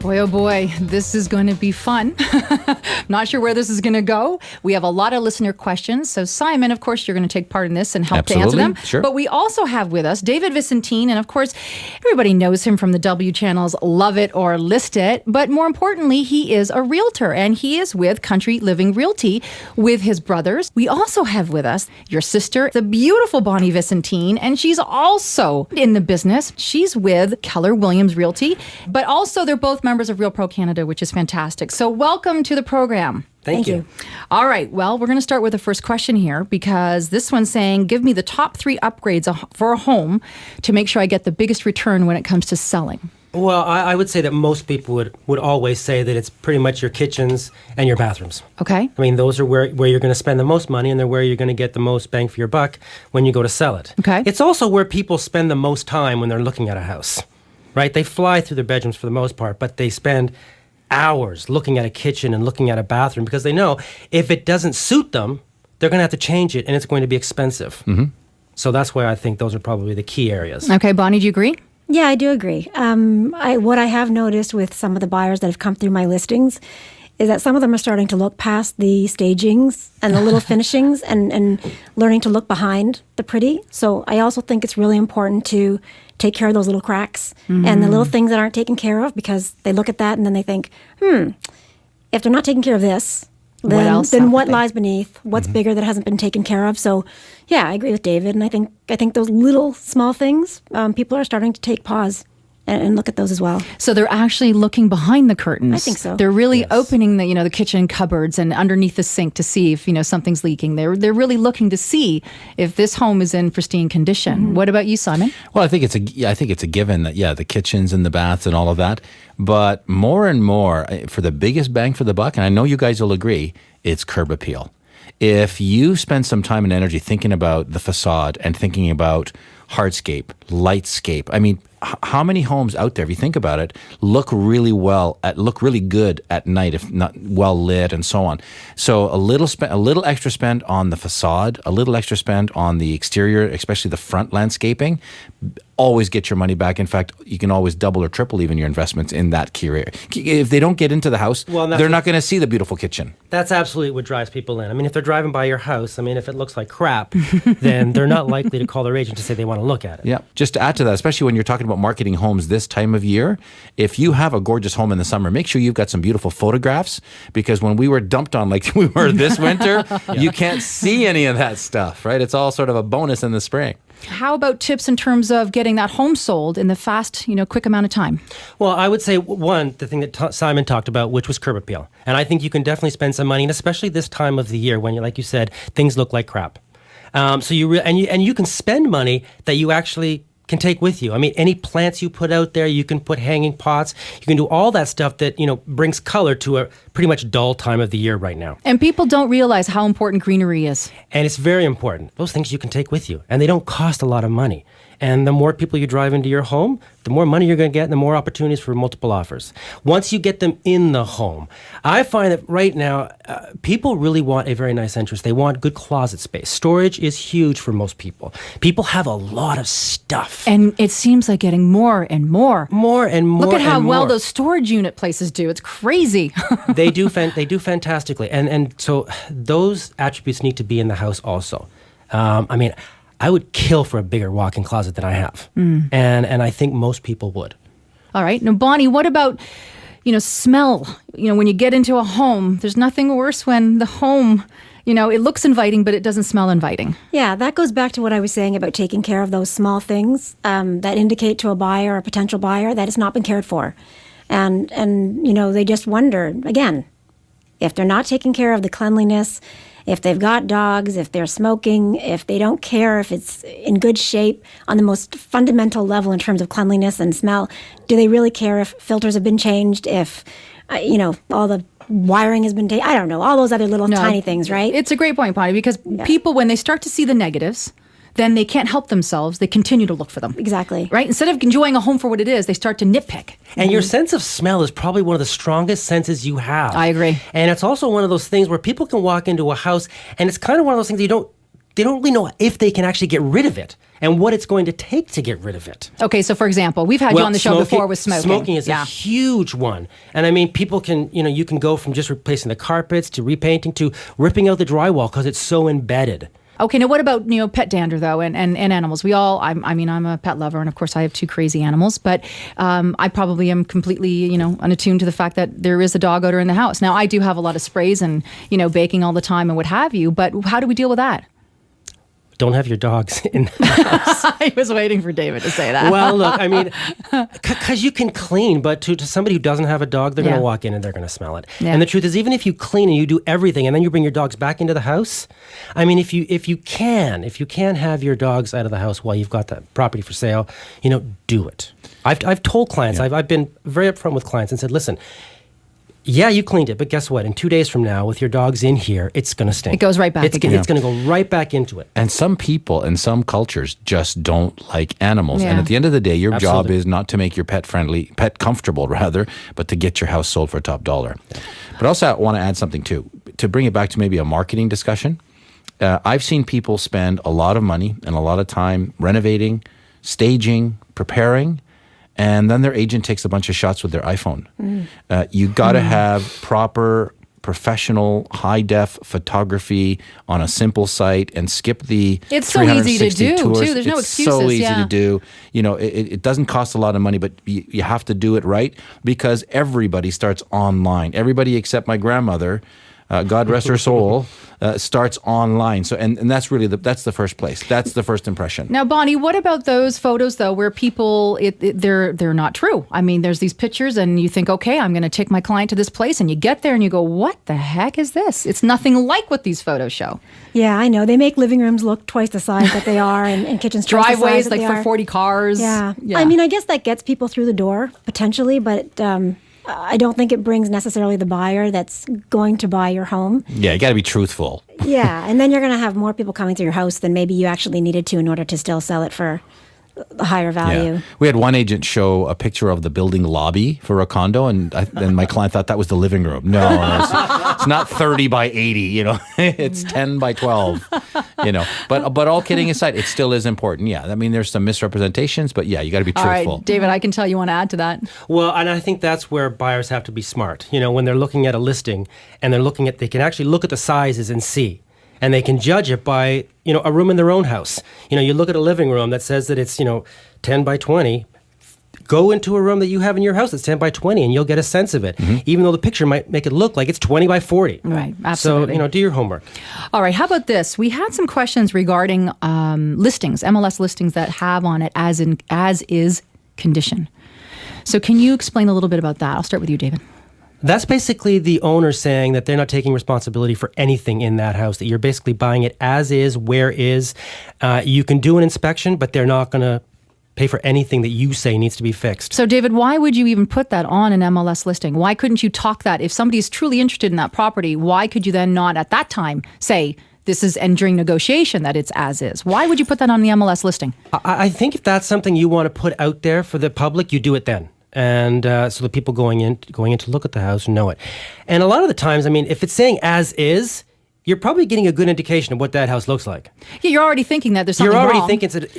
Boy, oh boy, this is going to be fun. Not sure where this is going to go. We have a lot of listener questions. So Simon, of course, you're going to take part in this and help to answer them. Sure. But we also have with us David Visentin. And of course, everybody knows him from the W channels Love It or List It. But more importantly, he is a realtor and he is with Country Living Realty with his brothers. We also have with us your sister, the beautiful Bonnie Visentine, and she's also in the business. She's with Keller Williams Realty, but also they're both members of Real Pro Canada, which is fantastic. So welcome to the program. Thank you. All right. Well, we're going to start with the first question here because this one's saying, give me the top 3 upgrades for a home to make sure I get the biggest return when it comes to selling. Well, I would say that most people would always say that it's pretty much your kitchens and your bathrooms. Okay. I mean, those are where you're going to spend the most money and they're where you're going to get the most bang for your buck when you go to sell it. Okay. It's also where people spend the most time when they're looking at a house, right? They fly through their bedrooms for the most part, but they spend hours looking at a kitchen and looking at a bathroom because they know if it doesn't suit them, they're going to have to change it and it's going to be expensive. Mm-hmm. So that's why I think those are probably the key areas. Okay, Bonnie, do you agree? Yeah, I do agree. What I have noticed with some of the buyers that have come through my listings is that some of them are starting to look past the stagings and the little finishings and learning to look behind the pretty. So I also think it's really important to take care of those little cracks and the little things that aren't taken care of because they look at that and then they think, if they're not taking care of this, then what lies beneath? What's bigger that hasn't been taken care of? So, yeah, I agree with David, and I think those little small things, people are starting to take pause and look at those as well. So they're actually looking behind the curtains. I think so. They're really opening the kitchen cupboards and underneath the sink to see if something's leaking. They're really looking to see if this home is in pristine condition. Mm-hmm. What about you, Simon? Well, I think it's a given that the kitchens and the baths and all of that. But more and more, for the biggest bang for the buck, and I know you guys will agree, it's curb appeal. If you spend some time and energy thinking about the facade and thinking about hardscape, lightscape, I mean, how many homes out there, if you think about it, look really good at night, if not well lit and so on. So a little extra spend on the facade, a little extra spend on the exterior, especially the front landscaping, always get your money back. In fact, you can always double or triple even your investments in that key area. If they don't get into the house, they're not going to see the beautiful kitchen. That's absolutely what drives people in. I mean, if they're driving by your house, if it looks like crap, then they're not likely to call their agent to say they want to look at it. Yeah. Just to add to that, especially when you're talking about marketing homes this time of year, if you have a gorgeous home in the summer, make sure you've got some beautiful photographs because when we were dumped on like we were this winter, you can't see any of that stuff, right? It's all sort of a bonus in the spring. How about tips in terms of getting that home sold in the fast, quick amount of time? Well, I would say, one, the thing that Simon talked about, which was curb appeal. And I think you can definitely spend some money, and especially this time of the year when, like you said, things look like crap. So you can spend money that you actually can take with you. I mean, any plants you put out there, you can put hanging pots. You can do all that stuff that, brings color to a pretty much dull time of the year right now. And people don't realize how important greenery is. And it's very important. Those things you can take with you. And they don't cost a lot of money. And the more people you drive into your home, the more money you're going to get and the more opportunities for multiple offers. Once you get them in the home, I find that right now, people really want a very nice entrance. They want good closet space. Storage is huge for most people. People have a lot of stuff. And it seems like getting more and more. More and more. Look at how well more. those storage unit places do. It's crazy. They do fantastically. And so those attributes need to be in the house also. I would kill for a bigger walk-in closet than I have. And I think most people would. All right. Now, Bonnie, what about, smell? When you get into a home, there's nothing worse when the home, it looks inviting, but it doesn't smell inviting. Yeah, that goes back to what I was saying about taking care of those small things that indicate to a buyer or a potential buyer that it's not been cared for. And they just wonder, again, if they're not taking care of the cleanliness, if they've got dogs, if they're smoking, if they don't care if it's in good shape on the most fundamental level in terms of cleanliness and smell, do they really care if filters have been changed, if, all the wiring has been I don't know, all those other little tiny things, right? It's a great point, Bonnie, because people, when they start to see the negatives, then they can't help themselves. They continue to look for them. Exactly. Right? Instead of enjoying a home for what it is, they start to nitpick. And your sense of smell is probably one of the strongest senses you have. I agree. And it's also one of those things where people can walk into a house and it's kind of one of those things they don't really know if they can actually get rid of it. and what it's going to take to get rid of it. Okay, so for example, we've had you on the show before with smoking. Smoking is a huge one. And I mean, people can, you can go from just replacing the carpets to repainting to ripping out the drywall because it's so embedded. Okay, now what about, pet dander though and animals? We all, I'm a pet lover, and of course I have 2 crazy animals, but I probably am completely, unattuned to the fact that there is a dog odor in the house. Now I do have a lot of sprays and, baking all the time and what have you, but how do we deal with that? Don't have your dogs in the house. I was waiting for David to say that. Well, look, I mean, because you can clean, but to somebody who doesn't have a dog, they're going to walk in and they're going to smell it. Yeah. And the truth is, even if you clean and you do everything, and then you bring your dogs back into the house, I mean, if you can have your dogs out of the house while you've got that property for sale, do it. I've told clients, I've been very upfront with clients and said, listen. Yeah, you cleaned it, but guess what? In 2 days from now, with your dogs in here, it's going to stink. It goes right back again. It's going to go right back into it. And some people in some cultures just don't like animals. Yeah. And at the end of the day, your job is not to make your pet comfortable rather, but to get your house sold for top dollar. Yeah. But also I want to add something too, to bring it back to maybe a marketing discussion. I've seen people spend a lot of money and a lot of time renovating, staging, preparing, and then their agent takes a bunch of shots with their iPhone. You got to have proper professional high-def photography on a simple site and skip the It's so easy to do, tours. too. There's no excuses. It's so easy to do. It doesn't cost a lot of money, but you have to do it right because everybody starts online. Everybody except my grandmother, God rest her soul, starts online. So, and that's really that's the first place. That's the first impression. Now, Bonnie, what about those photos though, where people they're not true? I mean, there's these pictures, and you think, okay, I'm going to take my client to this place, and you get there, and you go, what the heck is this? It's nothing like what these photos show. Yeah, I know. They make living rooms look twice the size that they are, and kitchens driveways twice the size like for 40 cars. Yeah. I mean, I guess that gets people through the door potentially, but. I don't think it brings necessarily the buyer that's going to buy your home. Yeah, you got to be truthful. Yeah, and then you're going to have more people coming to your house than maybe you actually needed to in order to still sell it for a higher value. Yeah. We had one agent show a picture of the building lobby for a condo, and my client thought that was the living room. No, it's not 30 by 80, it's 10 by 12, But all kidding aside, it still is important. Yeah, I mean, there's some misrepresentations, but yeah, you got to be truthful. All right, David, I can tell you want to add to that. Well, and I think that's where buyers have to be smart. When they're looking at a listing and they can actually look at the sizes and see. And they can judge it by, a room in their own house. You look at a living room that says that it's, 10 by 20. Go into a room that you have in your house that's 10 by 20, and you'll get a sense of it, even though the picture might make it look like it's 20 by 40. Right, absolutely. So, do your homework. All right, how about this? We had some questions regarding listings, MLS listings that have on it as is condition. So can you explain a little bit about that? I'll start with you, David. That's basically the owner saying that they're not taking responsibility for anything in that house, that you're basically buying it as is, where is. You can do an inspection, but they're not going to pay for anything that you say needs to be fixed. So, David, why would you even put that on an MLS listing? Why couldn't you talk that? If somebody is truly interested in that property, why could you then not at that time say, this is, and during negotiation, that it's as is? Why would you put that on the MLS listing? I think if that's something you want to put out there for the public, you do it then. And so the people going in to look at the house know it. And a lot of the times, I mean, if it's saying as is, you're probably getting a good indication of what that house looks like. Yeah, you're already thinking that there's something wrong. You're already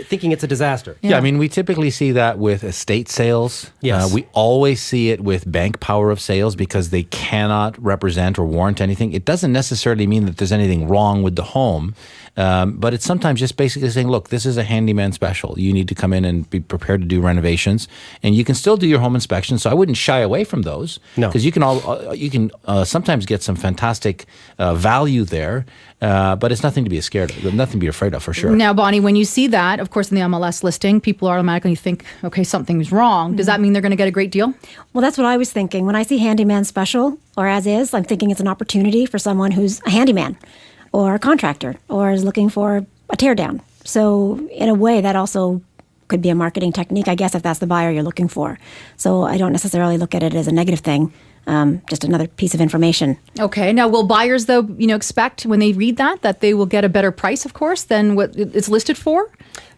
thinking it's a disaster. Yeah, I mean, we typically see that with estate sales. Yes. We always see it with bank power of sales because they cannot represent or warrant anything. It doesn't necessarily mean that there's anything wrong with the home, but it's sometimes just basically saying, look, this is a handyman special. You need to come in and be prepared to do renovations, and you can still do your home inspection. So I wouldn't shy away from those. No, because you can sometimes get some fantastic value there, but it's nothing to be scared of, nothing to be afraid of for sure. Now, Bonnie, when you see that, of course, in the MLS listing, people automatically think, okay, something's wrong. Does that mean they're going to get a great deal? Well, that's what I was thinking. When I see handyman special or as is, I'm thinking it's an opportunity for someone who's a handyman or a contractor or is looking for a teardown. So in a way, that also could be a marketing technique, I guess, if that's the buyer you're looking for. So I don't necessarily look at it as a negative thing. Just another piece of information. Okay. Now, will buyers, though, expect when they read that they will get a better price, of course, than what it's listed for?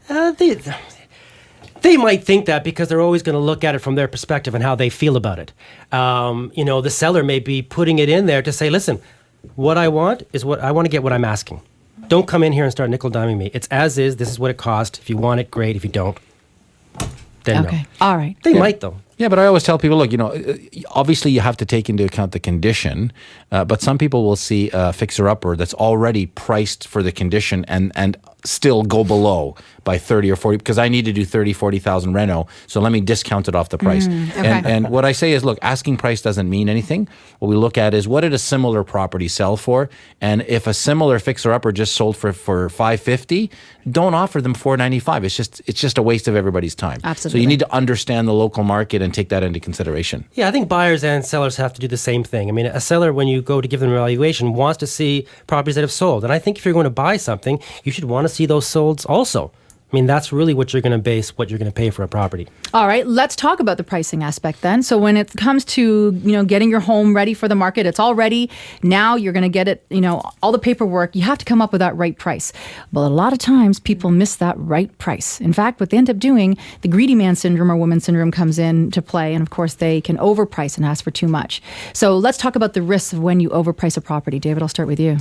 They might think that because they're always going to look at it from their perspective and how they feel about it. The seller may be putting it in there to say, listen, what I want is what I want to get what I'm asking. Don't come in here and start nickel-diming me. It's as is. This is what it cost. If you want it, great. If you don't, then Okay. no. All right. They might, though. Yeah, but I always tell people, look, obviously you have to take into account the condition, but some people will see a fixer-upper that's already priced for the condition and still go below by 30 or 40 because I need to do 30, 40,000 reno, so let me discount it off the price. okay. And what I say is, look, asking price doesn't mean anything. What we look at is what did a similar property sell for, and if a similar fixer-upper just sold for $550, don't offer them $495. It's just a waste of everybody's time. Absolutely. So you need to understand the local market and take that into consideration. Yeah, I think buyers and sellers have to do the same thing. I mean, a seller, when you go to give them an evaluation, wants to see properties that have sold. And I think if you're going to buy something, you should want to see those solds also. I mean, that's really what you're going to base what you're going to pay for a property. All right, let's talk about the pricing aspect then. So when it comes to, getting your home ready for the market, it's all ready. Now you're going to get it, all the paperwork. You have to come up with that right price. But a lot of times people miss that right price. In fact, what they end up doing, the greedy man syndrome or woman syndrome comes into play. And of course, they can overprice and ask for too much. So let's talk about the risks of when you overprice a property. David, I'll start with you.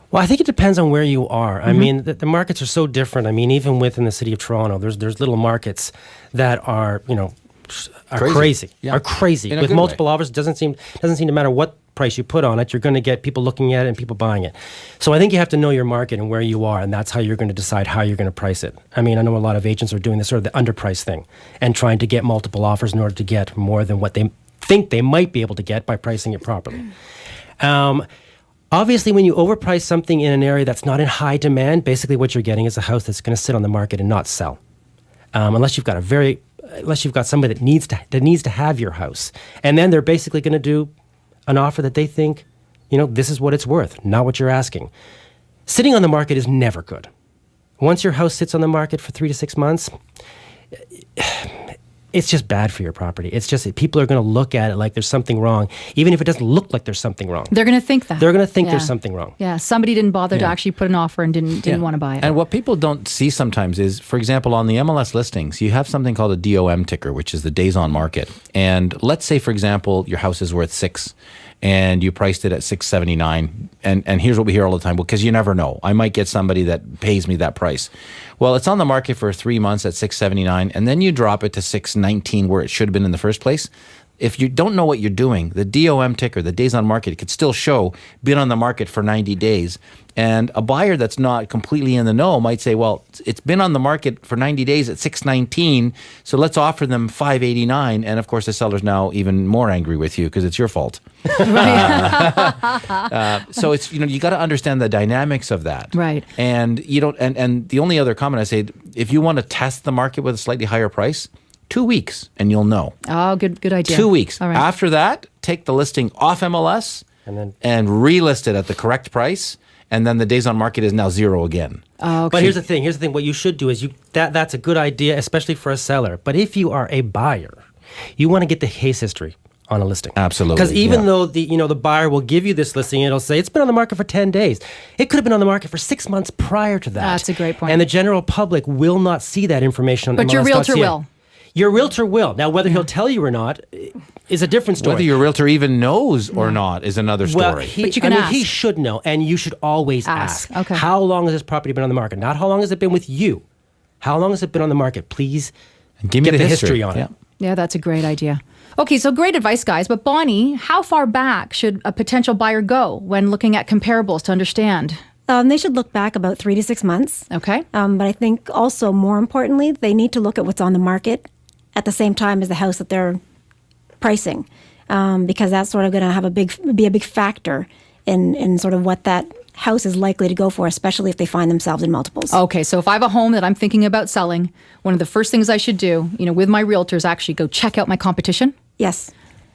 Well, I think it depends on where you are. I mean, the markets are so different. I mean, even within the city of Toronto, there's little markets that are crazy. Yeah. Are crazy. In a With good multiple way. offers, doesn't seem to matter what price you put on it. You're going to get people looking at it and people buying it. So I think you have to know your market and where you are, and that's how you're going to decide how you're going to price it. I mean, I know a lot of agents are doing this sort of the underprice thing and trying to get multiple offers in order to get more than what they think they might be able to get by pricing it properly. Obviously, when you overprice something in an area that's not in high demand, basically what you're getting is a house that's going to sit on the market and not sell, unless you've got somebody that needs to have your house, and then they're basically going to do an offer that they think, this is what it's worth, not what you're asking. Sitting on the market is never good. Once your house sits on the market for 3 to 6 months, it's just bad for your property. It's just people are going to look at it like there's something wrong, even if it doesn't look like there's something wrong. They're going to think that. They're going to think there's something wrong. Yeah, somebody didn't bother to actually put an offer and didn't want to buy it. And what people don't see sometimes is, for example, on the MLS listings, you have something called a DOM ticker, which is the days on market. And let's say, for example, your house is worth $6 and you priced it at $679. And here's what we hear all the time, because you never know. I might get somebody that pays me that price. Well, it's on the market for 3 months at $679, and then you drop it to $619 where it should have been in the first place. If you don't know what you're doing, the DOM ticker, the days on market, it could still show been on the market for 90 days. And a buyer that's not completely in the know might say, well, it's been on the market for 90 days at $619, so let's offer them $589. And of course, the seller's now even more angry with you because it's your fault. So it's, you got to understand the dynamics of that. Right. And and the only other comment I say, if you want to test the market with a slightly higher price, 2 weeks and you'll know. Oh, good idea. 2 weeks. All right. After that, take the listing off MLS and relist it at the correct price. And then the days on market is now 0 again. Oh, okay. But here's the thing. What you should do is that's a good idea, especially for a seller. But if you are a buyer, you want to get the case history on a listing. Absolutely. Because even though the buyer will give you this listing, it'll say it's been on the market for 10 days. It could have been on the market for 6 months prior to that. That's a great point. And the general public will not see that information on MLS.ca. But your realtor will. Your realtor will. Now, whether he'll tell you or not is a different story. Whether your realtor even knows or not is another story. Well, But you can ask. he should know, and you should always ask. Okay. How long has this property been on the market? Not how long has it been with you. How long has it been on the market? Please Give me get the history on Yeah. it. Yeah, that's a great idea. Okay, so great advice, guys. But Bonnie, how far back should a potential buyer go when looking at comparables to understand? They should look back about 3 to 6 months. Okay. But I think also more importantly, they need to look at what's on the market at the same time as the house that they're pricing, because that's sort of going to be a big factor in sort of what that house is likely to go for, especially if they find themselves in multiples. Okay, so if I have a home that I'm thinking about selling, one of the first things I should do, with my realtors, actually go check out my competition. Yes.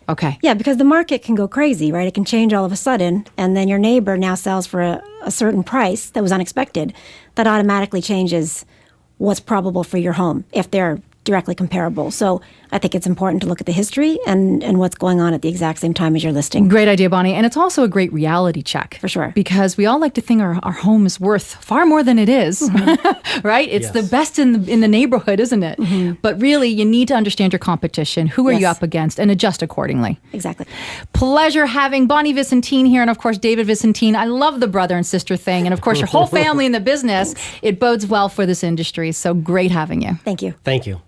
Okay. Yeah, because the market can go crazy, right? It can change all of a sudden, and then your neighbor now sells for a certain price that was unexpected. That automatically changes what's probable for your home if they're directly comparable. So I think it's important to look at the history and what's going on at the exact same time as your listing. Great idea, Bonnie. And it's also a great reality check. For sure. Because we all like to think our home is worth far more than it is, right? It's the best in the neighborhood, isn't it? But really, you need to understand your competition. Who are you up against? And adjust accordingly. Exactly. Pleasure having Bonnie Visentine here, and of course, David Visentin. I love the brother and sister thing. And of course, your whole family in the business. It bodes well for this industry. So great having you. Thank you. Thank you.